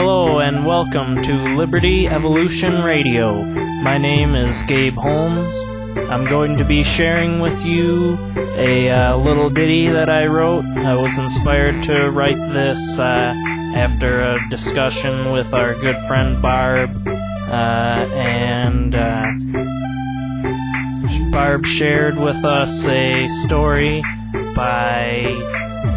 Hello and welcome to Liberty Evolution Radio. My name is Gabe Holmes. I'm going to be sharing with you a little ditty that I wrote. I was inspired to write this after a discussion with our good friend Barb, and Barb shared with us a story by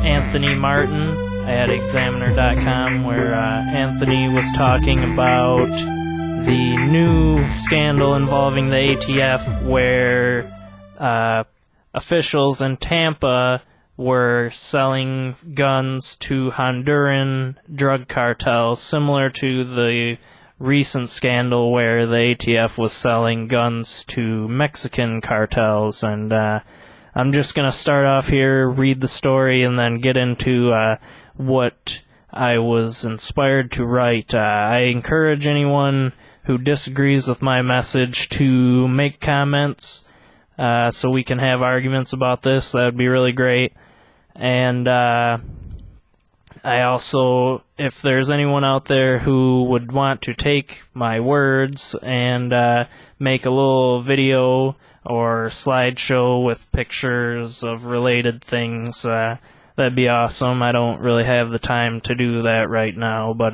Anthony Martin at Examiner.com, where Anthony was talking about the new scandal involving the ATF, where officials in Tampa were selling guns to Honduran drug cartels, similar to the recent scandal where the ATF was selling guns to Mexican cartels. And I'm just going to start off here, read the story, and then get into what I was inspired to write. I encourage anyone who disagrees with my message to make comments so we can have arguments about this. That would be really great. And I also, if there's anyone out there who would want to take my words and make a little video or slideshow with pictures of related things, that'd be awesome. I don't really have the time to do that right now, but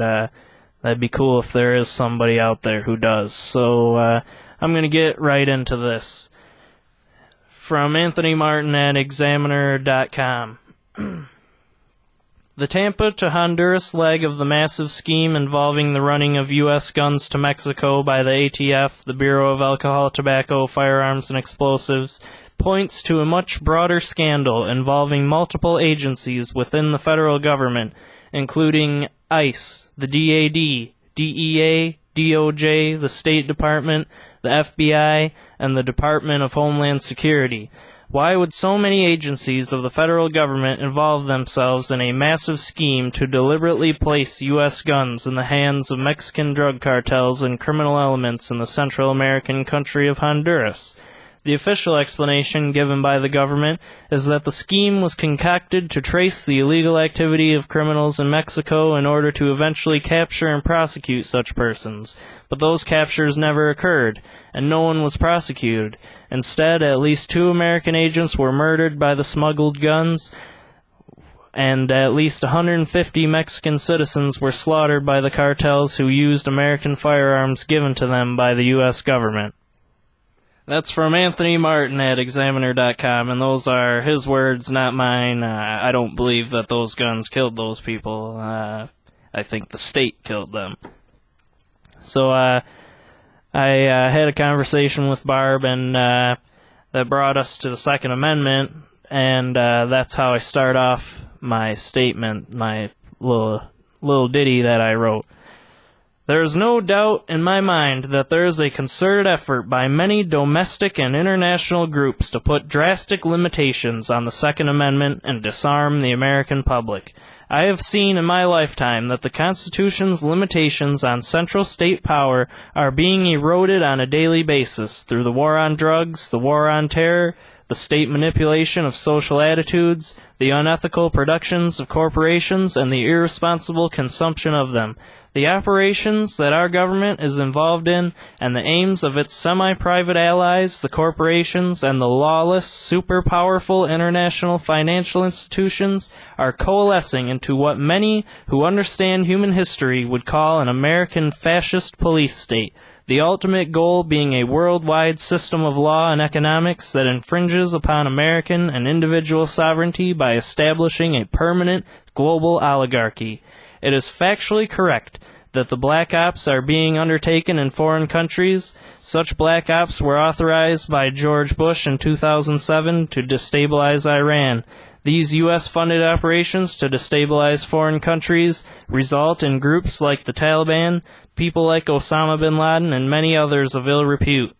that'd be cool if there is somebody out there who does. So I'm going to get right into this. From Anthony Martin at Examiner.com. The Tampa to Honduras leg of the massive scheme involving the running of U.S. guns to Mexico by the ATF, the Bureau of Alcohol, Tobacco, Firearms, and Explosives, points to a much broader scandal involving multiple agencies within the federal government, including ICE, the DAD, DEA, DOJ, the State Department, the FBI, and the Department of Homeland Security. Why would so many agencies of the federal government involve themselves in a massive scheme to deliberately place U.S. guns in the hands of Mexican drug cartels and criminal elements in the Central American country of Honduras? The official explanation given by the government is that the scheme was concocted to trace the illegal activity of criminals in Mexico in order to eventually capture and prosecute such persons. But those captures never occurred, and no one was prosecuted. Instead, at least 2 American agents were murdered by the smuggled guns, and at least 150 Mexican citizens were slaughtered by the cartels who used American firearms given to them by the U.S. government. That's from Anthony Martin at Examiner.com, and those are his words, not mine. I don't believe that those guns killed those people. I think the state killed them. So I had a conversation with Barb, and that brought us to the Second Amendment, and that's how I start off my statement, my little ditty that I wrote. There is no doubt in my mind that there is a concerted effort by many domestic and international groups to put drastic limitations on the Second Amendment and disarm the American public. I have seen in my lifetime that the Constitution's limitations on central state power are being eroded on a daily basis through the war on drugs, the war on terror, the state manipulation of social attitudes, the unethical productions of corporations, and the irresponsible consumption of them. The operations that our government is involved in, and the aims of its semi-private allies, the corporations, and the lawless, super-powerful international financial institutions, are coalescing into what many who understand human history would call an American fascist police state, the ultimate goal being a worldwide system of law and economics that infringes upon American and individual sovereignty by establishing a permanent global oligarchy. It is factually correct that the black ops are being undertaken in foreign countries. Such black ops were authorized by George Bush in 2007 to destabilize Iran. These U.S.-funded operations to destabilize foreign countries result in groups like the Taliban, people like Osama bin Laden, and many others of ill repute.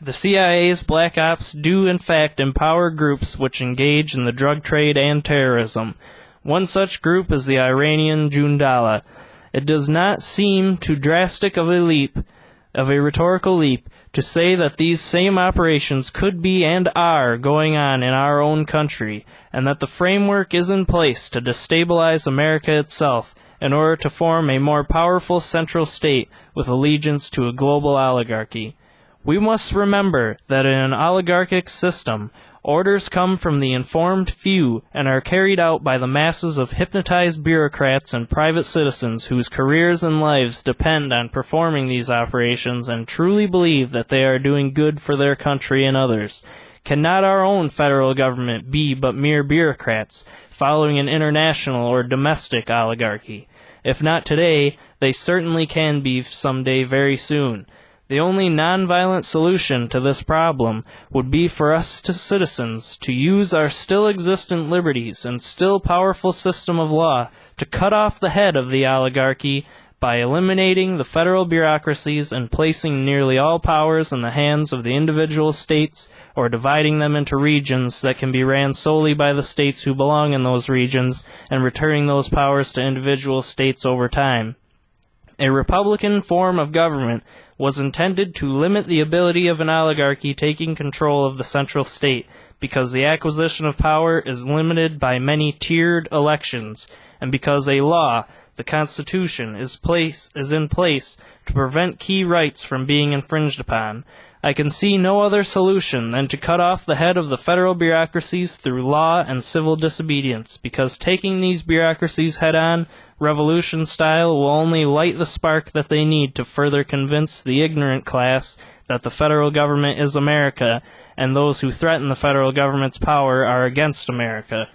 The CIA's black ops do in fact empower groups which engage in the drug trade and terrorism. One such group is the Iranian Jundallah. It does not seem too drastic of a rhetorical leap, to say that these same operations could be and are going on in our own country, and that the framework is in place to destabilize America itself, in order to form a more powerful central state with allegiance to a global oligarchy. We must remember that in an oligarchic system, orders come from the informed few and are carried out by the masses of hypnotized bureaucrats and private citizens whose careers and lives depend on performing these operations and truly believe that they are doing good for their country and others. Cannot our own federal government be but mere bureaucrats, following an international or domestic oligarchy? If not today, they certainly can be someday very soon. The only nonviolent solution to this problem would be for us citizens to use our still existent liberties and still powerful system of law to cut off the head of the oligarchy by eliminating the federal bureaucracies and placing nearly all powers in the hands of the individual states, or dividing them into regions that can be ran solely by the states who belong in those regions and returning those powers to individual states over time. A republican form of government was intended to limit the ability of an oligarchy taking control of the central state, because the acquisition of power is limited by many tiered elections, and because a law, the Constitution, is in place to prevent key rights from being infringed upon. I can see no other solution than to cut off the head of the federal bureaucracies through law and civil disobedience, because taking these bureaucracies head-on, revolution style, will only light the spark that they need to further convince the ignorant class that the federal government is America, and those who threaten the federal government's power are against America.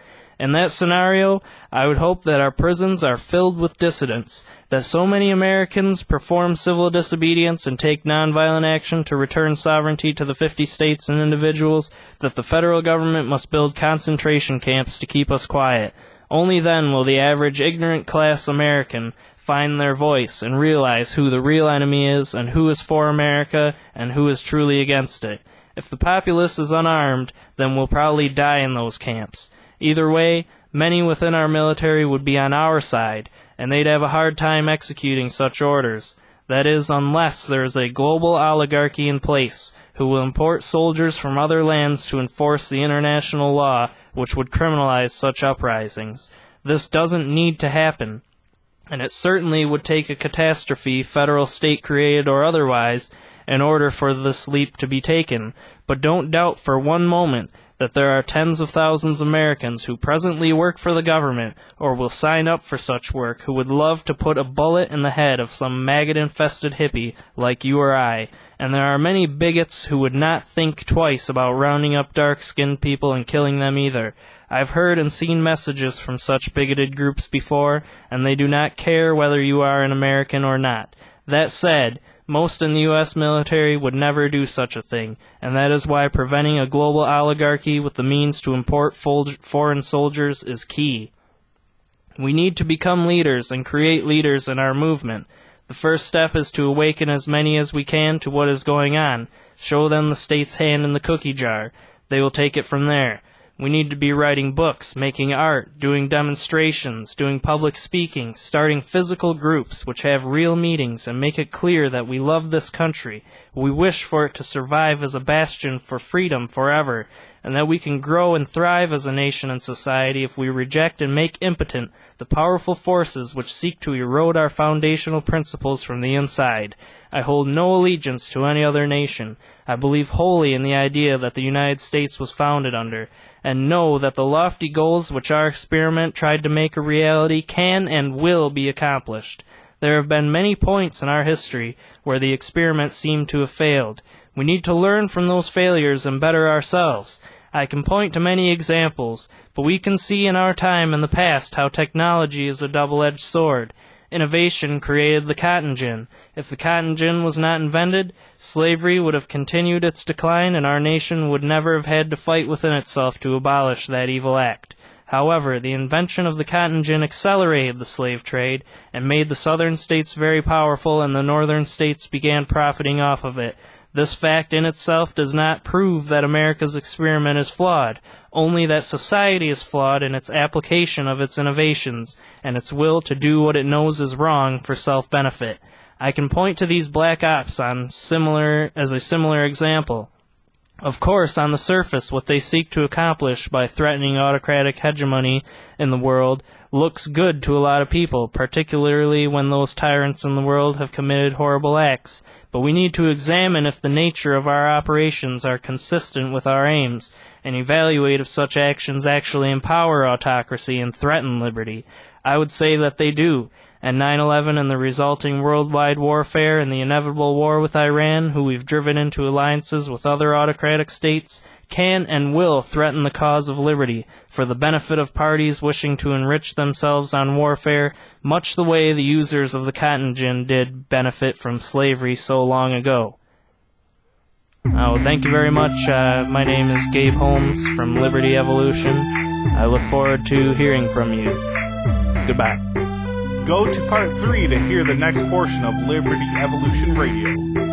In that scenario, I would hope that our prisons are filled with dissidents, that so many Americans perform civil disobedience and take nonviolent action to return sovereignty to the 50 states and individuals, that the federal government must build concentration camps to keep us quiet. Only then will the average ignorant class American find their voice and realize who the real enemy is and who is for America and who is truly against it. If the populace is unarmed, then we'll probably die in those camps. Either way, many within our military would be on our side, and they'd have a hard time executing such orders. That is, unless there is a global oligarchy in place, who will import soldiers from other lands to enforce the international law, which would criminalize such uprisings. This doesn't need to happen, and it certainly would take a catastrophe, federal, state-created, or otherwise, in order for this leap to be taken. But don't doubt for one moment that there are tens of thousands of Americans who presently work for the government, or will sign up for such work, who would love to put a bullet in the head of some maggot-infested hippie like you or I, and there are many bigots who would not think twice about rounding up dark-skinned people and killing them either. I've heard and seen messages from such bigoted groups before, and they do not care whether you are an American or not. That said, most in the U.S. military would never do such a thing, and that is why preventing a global oligarchy with the means to import foreign soldiers is key. We need to become leaders and create leaders in our movement. The first step is to awaken as many as we can to what is going on. Show them the state's hand in the cookie jar. They will take it from there. We need to be writing books, making art, doing demonstrations, doing public speaking, starting physical groups which have real meetings and make it clear that we love this country, we wish for it to survive as a bastion for freedom forever, and that we can grow and thrive as a nation and society if we reject and make impotent the powerful forces which seek to erode our foundational principles from the inside. I hold no allegiance to any other nation. I believe wholly in the idea that the United States was founded under, and know that the lofty goals which our experiment tried to make a reality can and will be accomplished. There have been many points in our history where the experiment seemed to have failed. We need to learn from those failures and better ourselves. I can point to many examples, but we can see in our time in the past how technology is a double-edged sword. Innovation created the cotton gin. If the cotton gin was not invented, slavery would have continued its decline and our nation would never have had to fight within itself to abolish that evil act. However, the invention of the cotton gin accelerated the slave trade and made the southern states very powerful, and the northern states began profiting off of it. This fact in itself does not prove that America's experiment is flawed, only that society is flawed in its application of its innovations and its will to do what it knows is wrong for self-benefit. I can point to these black ops as a similar example. Of course, on the surface, what they seek to accomplish by threatening autocratic hegemony in the world looks good to a lot of people, particularly when those tyrants in the world have committed horrible acts. But we need to examine if the nature of our operations are consistent with our aims, and evaluate if such actions actually empower autocracy and threaten liberty. I would say that they do. And 9/11 and the resulting worldwide warfare and the inevitable war with Iran, who we've driven into alliances with other autocratic states, can and will threaten the cause of liberty for the benefit of parties wishing to enrich themselves on warfare, much the way the users of the cotton gin did benefit from slavery so long ago. Oh, thank you very much. My name is Gabe Holmes from Liberty Evolution. I look forward to hearing from you. Goodbye. Go to part 3 to hear the next portion of Liberty Evolution Radio.